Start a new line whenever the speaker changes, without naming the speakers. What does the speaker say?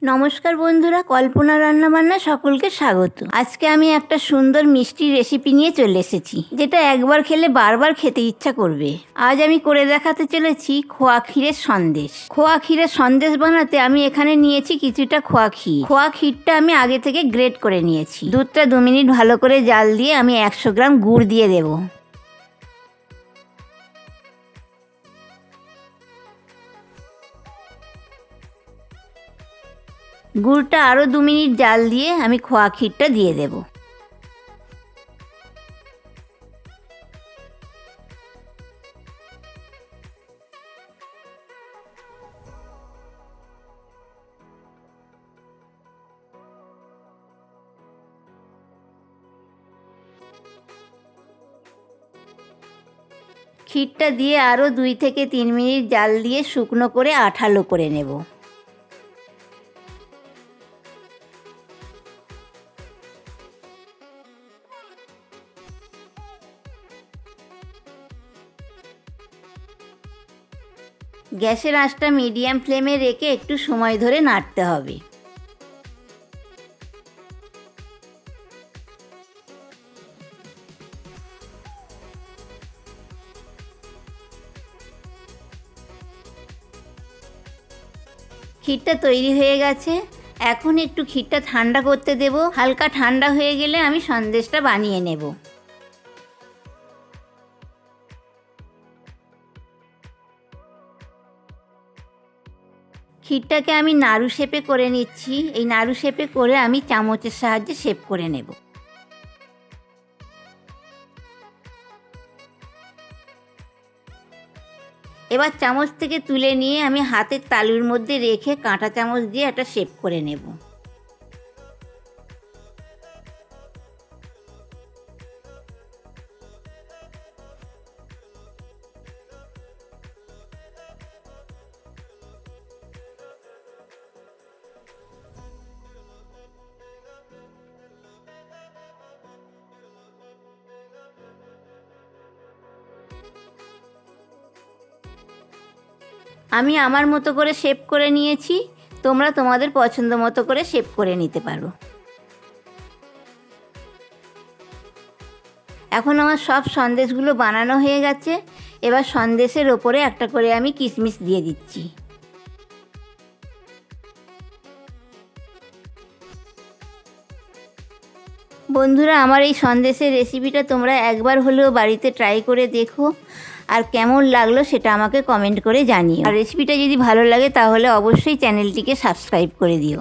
নমস্কার বন্ধুরা, কল্পনা রান্নাবান্না সকলকে স্বাগত। আজকে আমি একটা সুন্দর মিষ্টি রেসিপি নিয়ে চলে এসেছি, যেটা একবার খেলে বারবার খেতে ইচ্ছা করবে। আজ আমি করে দেখাতে চলেছি খোয়া ক্ষীরের সন্দেশ। খোয়া ক্ষীরের সন্দেশ বানাতে আমি এখানে নিয়েছি কিছুটা খোয়া ক্ষীর। খোয়া ক্ষীরটা আমি আগে থেকে গ্রেট করে নিয়েছি। দুধটা 2 মিনিট ভালো করে জাল দিয়ে আমি 100 গ্রাম গুড় দিয়ে দেবো। গুড়টা আরও 2 মিনিট জাল দিয়ে আমি খোয়া ক্ষীরটা দিয়ে দেব। ক্ষীরটা দিয়ে আরও 2 থেকে 3 মিনিট জাল দিয়ে শুকনো করে আঠালো করে নেব। গ্যাসের আঁচটা মিডিয়াম ফ্লেমে রেখে একটু সময় ধরে নাড়তে হবে। ক্ষীরটা তৈরি হয়ে গেছে। এখন একটু ক্ষীরটা ঠান্ডা করতে দেব। হালকা ঠান্ডা হয়ে গেলে আমি সন্দেশটা বানিয়ে নেব। ক্ষীরটাকে আমি নাড়ু শেপে করে নিচ্ছি। এই নাড়ু শেপে করে আমি চামচের সাহায্যে শেপ করে নেব। এবার চামচ থেকে তুলে নিয়ে আমি হাতের তালুর মধ্যে রেখে কাঁটা চামচ দিয়ে একটা শেপ করে নেব। আমি আমার মতো করে শেপ করে নিয়েছি। তোমরা তোমাদের পছন্দ মতো করে শেপ করে নিতে পারো। এখন আমার সব সন্দেশগুলো বানানো হয়ে গেছে। এবার সন্দেশের ওপরে একটা করে আমি কিশমিশ দিয়ে দিচ্ছি। বন্ধুরা, আমার এই সন্দেশের রেসিপিটা তোমরা একবার হলেও বাড়িতে ট্রাই করে দেখো, আর কেমন লাগলো সেটা আমাকে কমেন্ট করে জানিও। আর রেসিপিটা যদি ভালো লাগে তাহলে অবশ্যই চ্যানেলটিকে সাবস্ক্রাইব করে দিও।